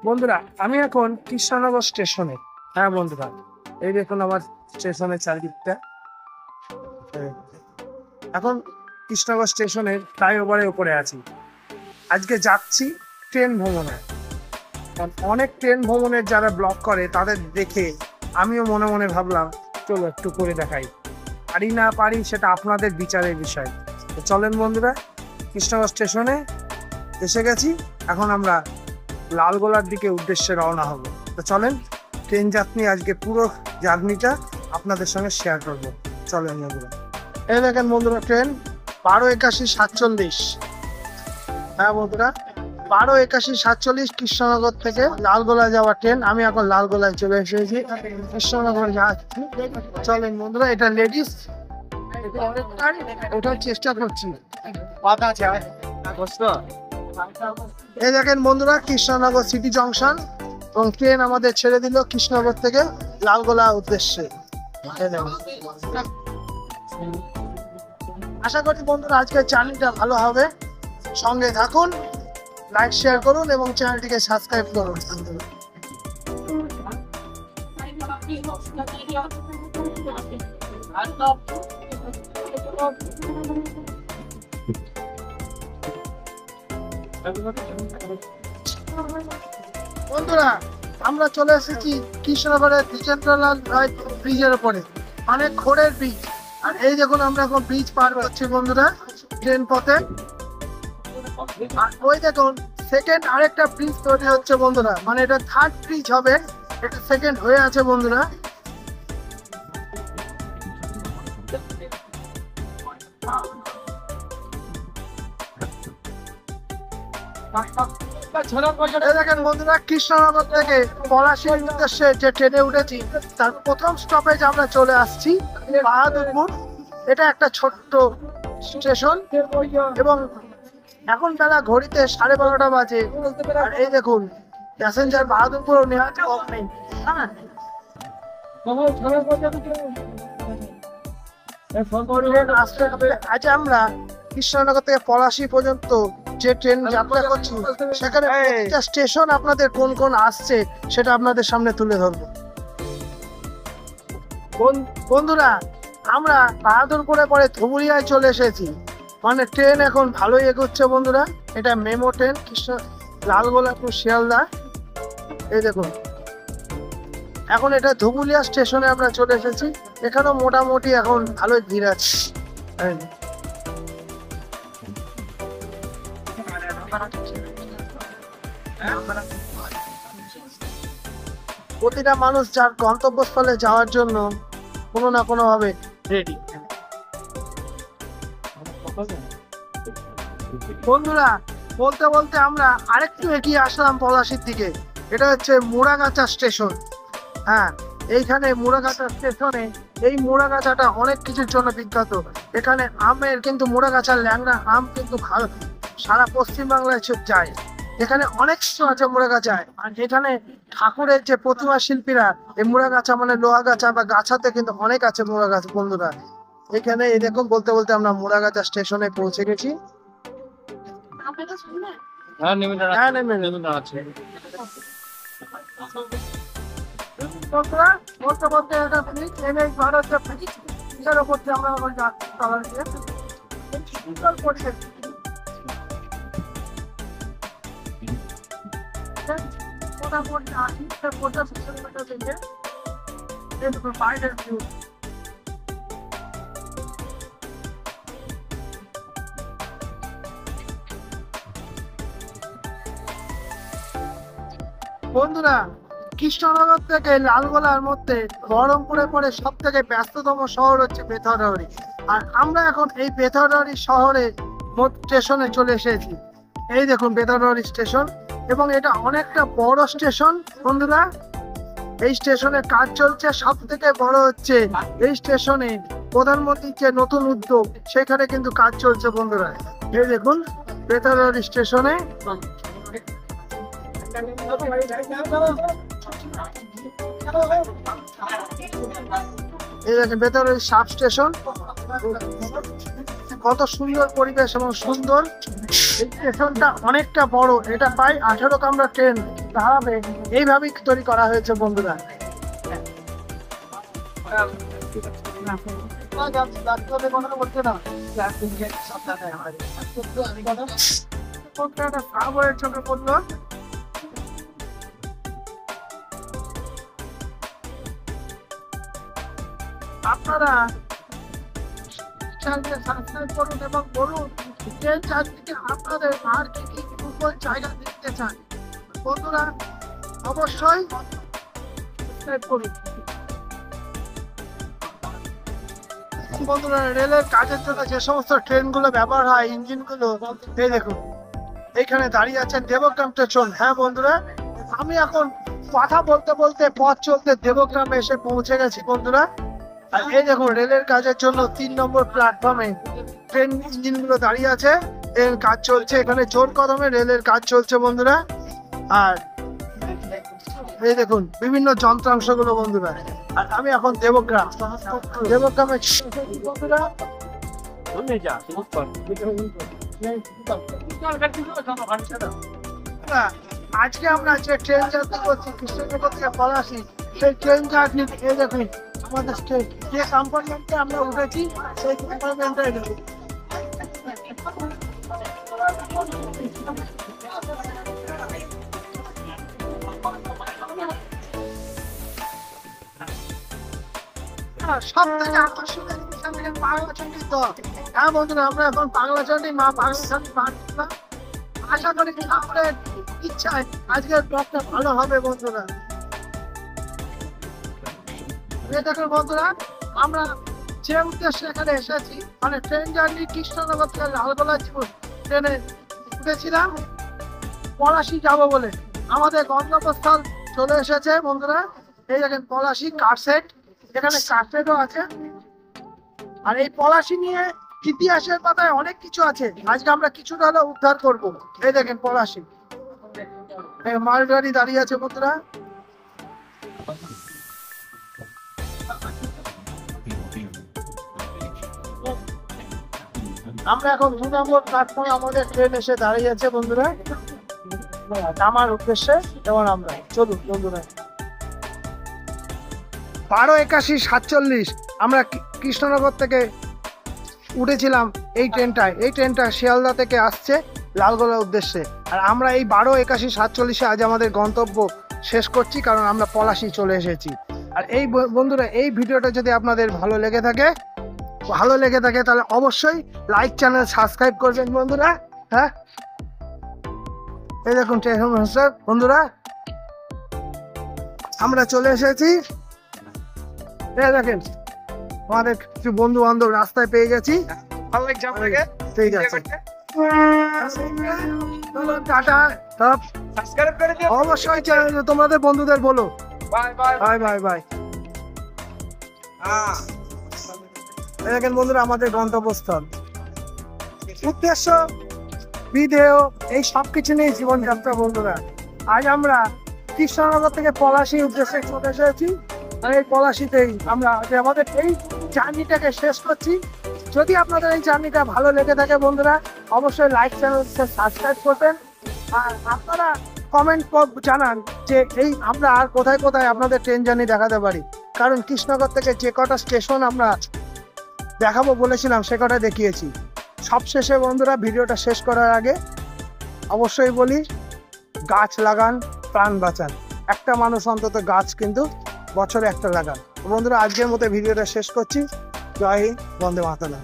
বন্ধুরা, আমি এখন কৃষ্ণনগর স্টেশনে। হ্যাঁ বন্ধুরা, এই দেখুন আমার স্টেশনের চারিদিকটা। এখন কৃষ্ণনগর স্টেশনের ফ্লাইওভারের উপরে আছি। আজকে যাচ্ছি ট্রেন ভ্রমণে। অনেক ট্রেন ভ্রমণের যারা ব্লগ করে তাদের দেখে আমিও মনে মনে ভাবলাম চলো একটু করে দেখাই। পারি না পারি সেটা আপনাদের বিচারের বিষয়। তো চলেন বন্ধুরা, কৃষ্ণনগর স্টেশনে এসে গেছি। এখন আমরা লালগোলার দিকে উদ্দেশ্যে রওনা হব। তো চলেন, ট্রেন যাত্রী আজকে পুরো জার্নিটা আপনাদের সঙ্গে শেয়ার করব। চলেন বন্ধুরা। এই দেখেন বন্ধুরা, ট্রেন 1281-47। হ্যাঁ বন্ধুরা, 1281-47 কৃষ্ণনগর থেকে লালগোলা যাওয়ার ট্রেন। আমি এখন লালগোলায় চলে এসেছি, কৃষ্ণনগর যাচ্ছি। চলেন বন্ধুরা, এটা লেডিস, ওঠার চেষ্টা করছি। এই দেখেন বন্ধুরা, কৃষ্ণনগর সিটি জাংশন, এবং ট্রেন আমাদের ছেড়ে দিল কৃষ্ণনগর থেকে লালগোলা উদ্দেশ্যে। আশা করি বন্ধুরা আজকের জার্নিটা ভালো হবে। সঙ্গে থাকুন, লাইক শেয়ার করুন এবং চ্যানেলটিকে সাবস্ক্রাইব করুন। বন্ধুরা, আমরা চলে এসেছি কৃষ্ণনগরের দ্বিজেন্দ্রলাল রায় ব্রিজের উপরে, মানে খড়ের ব্রিজ। আর এই দেখুন আমরা এখন ব্রিজ পার করছি বন্ধুরা ট্রেন পথে। আর ওই দেখুন সেকেন্ড আরেকটা ব্রিজ তৈরি হচ্ছে বন্ধুরা, মানে এটা থার্ড ব্রিজ হবে, এটা সেকেন্ড হয়ে আছে বন্ধুরা। দেখেন বন্ধুরা, কৃষ্ণনগর থেকে পলাশীর উদ্দেশ্যে যে ট্রেনে উঠেছি তার প্রথম স্টপেজ আমরা চলে আসছি বাহাদুরপুর। এটা একটা ছোট্ট স্টেশন এবং এখন বেলা ঘড়িতে 12:30 বাজে। আর এই দেখুন প্যাসেঞ্জার বাহাদুরপুরও নেওয়া কম নেই। আজ আমরা কৃষ্ণনগর থেকে পলাশী পর্যন্ত যে ট্রেন যাত্রা করছি সেখানে প্রতিটা স্টেশন আপনাদের কোন কোন আসছে সেটা আপনাদের সামনে তুলে ধরবো। বন্ধুরা, আমরা বাহাদুরপুরে পরে ধুবুলিয়ায় চলে এসেছি, মানে ট্রেন এখন ভালোই এগোচ্ছে বন্ধুরা। এটা MEMU train Krishna Lalgola to Sealdah. এই দেখুন এখন এটা ধুবুলিয়া স্টেশনে আমরা চলে এসেছি। এখানেও মোটামুটি এখন ভালোই ভিড় আছে। প্রতিটা মানুষ যার গন্তব্যস্থলে যাওয়ার জন্য কোনো না কোনো ভাবে রেডি। বন্ধুরা, বলতে বলতে আমরা আরেকটু এগিয়ে আসলাম পলাশীর দিকে। এটা হচ্ছে মুড়াগাছা স্টেশন। হ্যাঁ, এইখানে মুড়াগাছা স্টেশনে এই মুড়াগাছাটা অনেক কিছুর জন্য বিখ্যাত। এখানে আমের কিন্তু মুড়াগাছার ল্যাংড়া আম কিন্তু সারা পশ্চিমবাংলায় যায়। এখানে অনেক কিছু আছে মুড়াগাছায়। আর এখানে ঠাকুরের যে প্রতিমা শিল্পীরা এই মুড়াগাছা মানে লোহা গাছা বা গাছাতে কিন্তু অনেক আছে মুড়াগাছ বন্ধুরা। এখানে এরকম বলতে বলতে আমরা মুড়াগাছা স্টেশনে পৌঁছে গেছি। বলতে বলতে মোটামুটি 80-85 কিলোমিটার থেকে বাইরের ভিউ। বন্ধুরা, কৃষ্ণনগর থেকে লালগোলার মধ্যে বহরমপুরে পরে সব থেকে ব্যস্ততম শহর হচ্ছে বেথরডাহরি। আর আমরা এখন এই বেথরডাহরি শহরে স্টেশনে চলে এসেছি। এই দেখুন বেথরডাহরি স্টেশন, এবং এটা অনেকটা বড় স্টেশন বন্ধুরা। এই স্টেশনে কাজ চলছে। সব থেকে বড় হচ্ছে এই স্টেশনে প্রধানমন্ত্রীর যে নতুন উদ্যোগ, সেখানে কিন্তু কাজ চলছে বন্ধুরা। এই দেখুন বেথরডাহরি স্টেশনে এই দেখেন বেথরডাহরি সাব স্টেশন। কত সুন্দর পরিবেশ এবং সুন্দর। এই স্টেশনটা অনেকটা বড়, এটা প্রায় 18 কামরা ট্রেন দাঁড়াবে, এইভাবেই তৈরি করা হয়েছে বন্ধুরা। চোখে পড়লো। আপনারা সাবস্ক্রাইব করুন এবং বলুন যে চারদিকে আপনাদের আর কি কি উপর জায়গা দেখতে চান বন্ধুরা। অবশ্যই সাবস্ক্রাইব করুন বন্ধুরা। রেলের কাজের জন্য যে সমস্ত ট্রেনগুলো ব্যবহার হয়, ইঞ্জিনগুলো, এই দেখুন এইখানে দাঁড়িয়ে আছেন দেবগ্রাম স্টেশন। হ্যাঁ বন্ধুরা, আমি এখন কথা বলতে বলতে পথ চলতে দেবগ্রামে এসে পৌঁছে গেছি বন্ধুরা। আর এই দেখুন রেলের কাজের জন্য 3 নম্বর প্ল্যাটফর্মে ট্রেন ইঞ্জিনগুলো দাঁড়িয়ে আছে, এর কাজ চলছে। এখানে জোর কদমে রেলের কাজ চলছে বন্ধুরা। আর এই দেখুন বিভিন্ন যন্ত্রাংশগুলো বন্ধুরা। আর আমি এখন দেবগ্রামে বন্ধুরা। আজকে আমরা যে ট্রেন যাত্রা করছি কৃষ্ণনগর থেকে পলাশী, সেই ট্রেন জার্নি এই দেখুন আমাদের যে কম্পার্টমেন্টে আমরা উঠেছি সেই কম্পার্টমেন্টে দেখুন। সব থেকে আকর্ষণীয় জিনিস বাংলাচণ্ডীর দল। হ্যাঁ বন্ধুরা, আমরা এখন বাংলাচণ্ডী মা বাংলাচণ্ডী মা, আশা করি আপনাদের ইচ্ছায় আজকের ব্লগটা ভালো হবে বন্ধুরা। দেখুন বন্ধুরা, আমরা যে উদ্দেশ্যে এখানে এসেছি, মানে ট্রেন জার্নি কৃষ্ণনগর থেকে লালগোলা জীবন ট্রেনে উঠেছিলাম পলাশী যাবো বলে। আমাদের গন্তব্যস্থল চলে এসেছে বন্ধুরা। এই দেখেন পলাশী কারশেড, এখানে কারশেডও আছে। আর এই পলাশী নিয়ে ইতিহাসের পাতায় অনেক কিছু আছে, আজকে আমরা কিছুটা হলেও উদ্ধার করবো। এই দেখেন পলাশী মালগাড়ি দাঁড়িয়ে আছে বন্ধুরা। আমরা এখন 2 নম্বর প্ল্যাটফর্মে আমাদের ট্রেন এসে দাঁড়িয়ে আছে বন্ধুরা আমার উদ্দেশ্যে। এবং আমরা চলুন বন্ধুরা। 1281-47 আমরা কৃষ্ণনগর থেকে উঠেছিলাম এই ট্রেনটায়। এই ট্রেনটা শিয়ালদা থেকে আসছে লালগোলার উদ্দেশ্যে। আর আমরা এই 1281-47 আজ আমাদের গন্তব্য শেষ করছি, কারণ আমরা পলাশী চলে এসেছি। আর এই বন্ধুরা, এই ভিডিওটা যদি আপনাদের ভালো লেগে থাকে তাহলে অবশ্যই লাইক, চ্যানেল সাবস্ক্রাইব করবেন বন্ধুরা। হ্যাঁ, এই দেখুন বন্ধুরা আমরা চলে এসেছি। এই দেখেন আমাদের কিছু বন্ধু বান্ধব রাস্তায় পেয়ে গেছি। ঠিক আছে, টাটা। অবশ্যই তোমাদের বন্ধুদের বলো বাই বাই বাই। দেখেন বন্ধুরা আমাদের গন্তব্যস্থল, উদ্দেশ্য, ভিডিও, এই সবকিছু নিয়ে জীবনযাত্রা বন্ধুরা। আজ আমরা কৃষ্ণনগর থেকে পলাশী উদ্দেশ্যে চলে এসেছি। আর এই পলাশীতেই আমরা আমাদের এই জার্নিটাকে শেষ করছি। যদি আপনাদের এই জার্নিটা ভালো লেগে থাকে বন্ধুরা, অবশ্যই লাইক, চ্যানেল সাবস্ক্রাইব করবেন। আর আপনারা কমেন্ট জানান যে এই আমরা আর কোথায় কোথায় আপনাদের ট্রেন জার্নি দেখাতে পারি, কারণ কৃষ্ণনগর থেকে যে কটা স্টেশন আমরা দেখাবো বলেছিলাম সে কটা দেখিয়েছি। সবশেষে বন্ধুরা ভিডিওটা শেষ করার আগে অবশ্যই বলি, গাছ লাগান, প্রাণ বাঁচান। একটা মানুষ অন্তত গাছ কিন্তু বছরে একটা লাগান। বন্ধুরা আজকের মতো ভিডিওটা শেষ করছি। জয় হিন্দ, বন্দে মাতরম।